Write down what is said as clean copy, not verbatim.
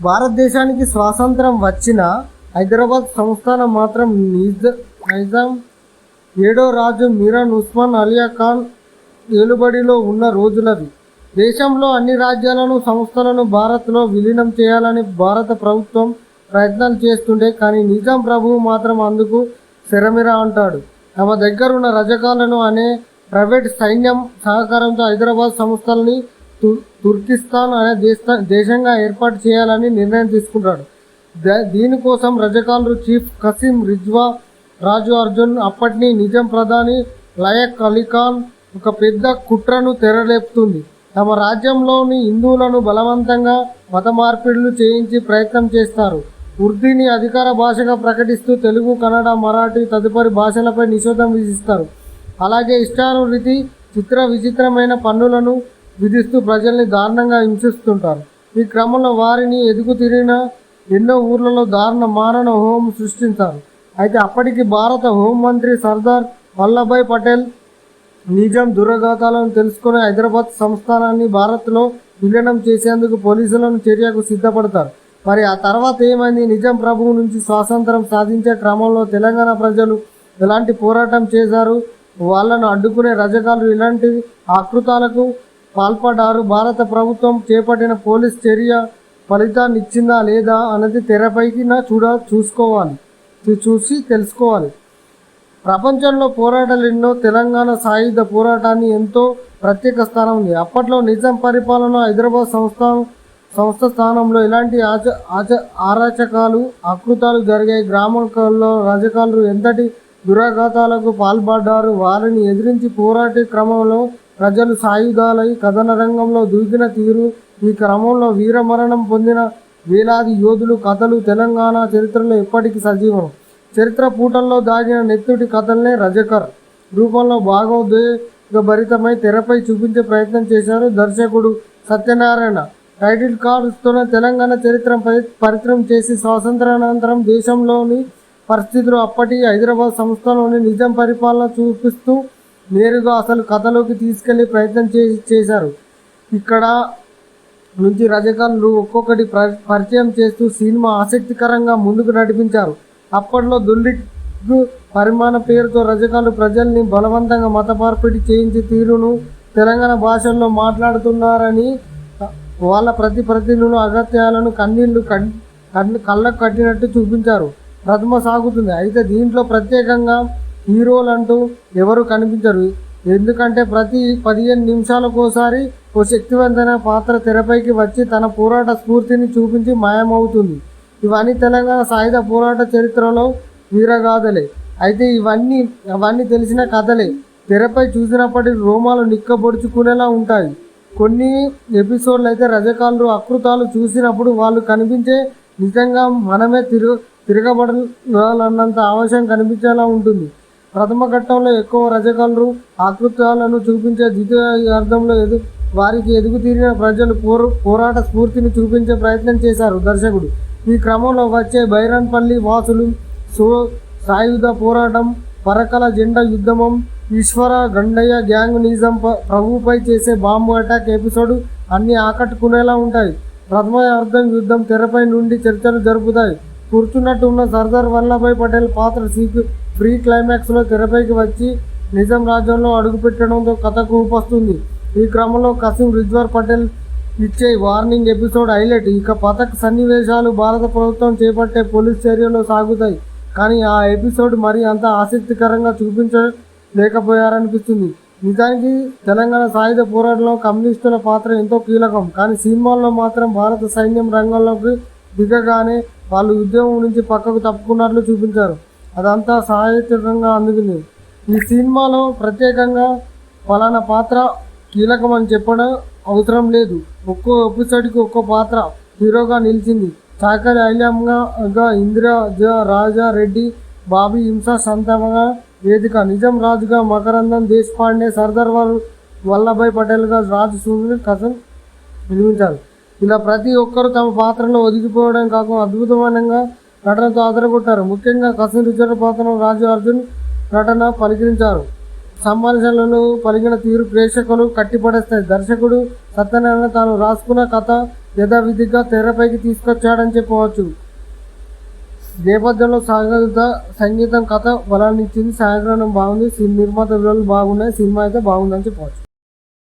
భారతదేశానికి స్వాతంత్రం వచ్చిన హైదరాబాద్ సంస్థానం మాత్రం నైజాం 7వ రాజు మీరాన్ ఉస్మాన్ అలియా ఖాన్ ఏలుబడిలో ఉన్న రోజులవి. దేశంలో అన్ని రాజ్యాలను సంస్థలను భారత్లో విలీనం చేయాలని భారత ప్రభుత్వం ప్రయత్నాలు చేస్తుంటే కానీ నిజాం ప్రభువు మాత్రం అందుకు శరమిరా అంటాడు. తమ దగ్గరున్న రజకాలను అనే ప్రైవేట్ సైన్యం సహకారంతో హైదరాబాద్ సంస్థల్ని తుర్కిస్తాన్ అనే దేశంగా ఏర్పాటు చేయాలని నిర్ణయం తీసుకుంటాడు. దీనికోసం రజకాలు చీఫ్ కసీం రిజ్వా రాజు అర్జున్ అప్పటి నిజాం ప్రధాని లయక్ అలీఖాన్ ఒక పెద్ద కుట్రను తెరలేపుతుంది. తమ రాజ్యంలోని హిందువులను బలవంతంగా మత మార్పిడులు చేయించి ప్రయత్నం చేస్తారు. ఉర్దూని అధికార భాషగా ప్రకటిస్తూ తెలుగు, కన్నడ, మరాఠీ తదుపరి భాషలపై నిషేధం విధిస్తారు. అలాగే ఇష్టానురీతి విచిత్రమైన పన్నులను విధిస్తూ ప్రజల్ని దారుణంగా హింసిస్తుంటారు. ఈ క్రమంలో వారిని ఎదుగు తిరిగిన ఎన్నో ఊర్లలో దారుణ మారణ హోమం సృష్టించారు. అయితే అప్పటికి భారత హోంమంత్రి సర్దార్ వల్లభాయ్ పటేల్ నిజాం దురాఘాతాలను తెలుసుకుని హైదరాబాద్ సంస్థానాన్ని భారత్లో విలీనం చేసేందుకు పోలీసులను చర్యకు సిద్ధపడతారు. మరి ఆ తర్వాత ఏమైంది? నిజాం ప్రభువు నుంచి స్వాతంత్రం సాధించే క్రమంలో తెలంగాణ ప్రజలు ఎలాంటి పోరాటం చేశారు? వాళ్ళను అడ్డుకునే రజకాలు ఇలాంటి ఆకృతాలకు పాల్పడ్డారు. భారత ప్రభుత్వం చేపట్టిన పోలీస్ చర్య ఫలితాన్ని ఇచ్చిందా లేదా అన్నది తెరపైకి చూసి తెలుసుకోవాలి. ప్రపంచంలో పోరాటాలు ఎన్నో. తెలంగాణ సాయుధ పోరాటాన్ని ఎంతో ప్రత్యేక స్థానం ఉంది. అప్పట్లో నిజాం పరిపాలన హైదరాబాద్ సంస్థ స్థానంలో ఇలాంటి అరాచకాలు ఆకృతాలు జరిగాయి. గ్రామాల్లో రజకాలు ఎంతటి దురాఘాతాలకు పాల్పడ్డారు. వారిని ఎదిరించి పోరాటే క్రమంలో ప్రజలు సాయుధాలై కథన రంగంలో దూకిన తీరు, ఈ క్రమంలో వీరమరణం పొందిన వేలాది యోధులు కథలు తెలంగాణ చరిత్రలో ఎప్పటికీ సజీవం. చరిత్ర పూటల్లో దాగిన నెత్తుటి కథలనే రజకర్ రూపంలో భావోద్వేగభరితమై తెరపై చూపించే ప్రయత్నం చేశారు దర్శకుడు సత్యనారాయణ. టైటిల్ కార్డ్స్తోనే తెలంగాణ చరిత్ర పరిచయం చేసి స్వాతంత్రానంతరం దేశంలోని పరిస్థితులు, అప్పటి హైదరాబాద్ సంస్థలోని నిజాం పరిపాలన చూపిస్తూ నేరుగా అసలు కథలోకి తీసుకెళ్లే ప్రయత్నం చేశారు. ఇక్కడ నుంచి రజకాలు ఒక్కొక్కటి పరిచయం చేస్తూ సినిమా ఆసక్తికరంగా ముందుకు నడిపించారు. అప్పట్లో దుల్లిగ్గు పరిమాణ పేరుతో రజకాలు ప్రజల్ని బలవంతంగా మత మార్పిడి చేయించి తీరును తెలంగాణ భాషల్లో మాట్లాడుతున్నారని వాళ్ళ ప్రతినిధులు అగత్యాలను కళ్ళకు కట్టినట్టు చూపించారు. ప్రథమ సాగుతుంది. అయితే దీంట్లో ప్రత్యేకంగా హీరోలంటూ ఎవరు కనిపించరు. ఎందుకంటే ప్రతి 15 నిమిషాలకోసారి ఓ శక్తివంతమైన పాత్ర తెరపైకి వచ్చి తన పోరాట స్ఫూర్తిని చూపించి మాయమవుతుంది. ఇవన్నీ తెలంగాణ సాయుధ పోరాట చరిత్రలో వీరగాథలే. అయితే అవన్నీ తెలిసిన కథలే. తెరపై చూసినప్పటికీ రోమాలు నిక్కబొడుచుకునేలా ఉంటాయి. కొన్ని ఎపిసోడ్లు అయితే రజకాలు ఆకృతాలు చూసినప్పుడు వాళ్ళు కనిపించే నిజంగా మనమే తిరగబడాలన్నంత ఆవశ్యం కనిపించేలా ఉంటుంది. ప్రథమ ఘట్టంలో ఎక్కువ రజకాలు ఆకృతాలను చూపించే, ద్వితీయార్థంలో వారికి ఎదుగు తీరిన ప్రజలు పోరాట స్ఫూర్తిని చూపించే ప్రయత్నం చేశారు దర్శకుడు. ఈ క్రమంలో వచ్చే బైరన్పల్లి వాసులు, సాయుధ పోరాటం, పరకల జెండా యుద్ధమం, ఈశ్వర గండయ్య గ్యాంగ్, నిజాం ప్రభుపై చేసే బాంబు అటాక్ ఎపిసోడ్ అన్ని ఆకట్టుకునేలా ఉంటాయి. ప్రథమ అర్థం యుద్ధం తెరపై నుండి చర్చలు జరుపుతాయి. కూర్చున్నట్టు ఉన్న సర్దార్ వల్లభాయ్ పటేల్ పాత్ర ఫ్రీ క్లైమాక్స్లో తెరపైకి వచ్చి నిజాం రాజ్యంలో అడుగుపెట్టడంతో కథకు ఊపొస్తుంది. ఈ క్రమంలో కసీం రిజ్వా పటేల్ ఇచ్చే వార్నింగ్ ఎపిసోడ్ హైలైట్. ఇక పథక సన్నివేశాలు భారత ప్రభుత్వం చేపట్టే పోలీస్ చర్యలు సాగుతాయి. కానీ ఆ ఎపిసోడ్ మరీ అంత ఆసక్తికరంగా చూపించలేకపోయారనిపిస్తుంది. నిజానికి తెలంగాణ సాయుధ పోరాటంలో కమ్యూనిస్టుల పాత్ర ఎంతో కీలకం. కానీ సినిమాల్లో మాత్రం భారత సైన్యం రంగంలోకి దిగగానే వాళ్ళు ఉద్యమం నుంచి పక్కకు తప్పుకున్నట్లు చూపించారు. అదంతా సాహిత్యకంగా అందుకుంది. ఈ సినిమాలో ప్రత్యేకంగా ఫలానా పాత్ర కీలకం అని చెప్పడం అవసరం లేదు. ఒక్కో ఎపిసోడ్కి ఒక్కో పాత్ర హీరోగా నిలిచింది. చాకలి ఐలాంగా ఇందిరా రాజా రెడ్డి, బాబీ హింస సంతమగా వేదిక, నిజాం రాజుగా మకరందం దేశపాండే, సర్దార్ వల్లభాయ్ పటేల్గా రాజు సూర్యుని కథను నిర్మించారు. ఇలా ప్రతి ఒక్కరూ తమ పాత్రలో ఒదిగిపోవడం కాకుండా అద్భుతమైన నటనతో ఆదరగొట్టారు. ముఖ్యంగా కసీం రిజ్వా పాత్రను రాజు అర్జున్ నటన పలికించారు. సంభాషణలు పలికిన తీరు ప్రేక్షకులు కట్టిపడేస్తాయి. దర్శకుడు సత్యనారాయణ తాను రాసుకున్న కథ యథావిధిగా తెరపైకి తీసుకొచ్చాడని చెప్పవచ్చు. నేపథ్యంలో సంగీతం కథ బలాన్ని ఇచ్చింది. ఛాయాగ్రహణం బాగుంది, నిర్మాత విలువలు బాగున్నాయి, సినిమా అయితే బాగుందని చెప్పవచ్చు.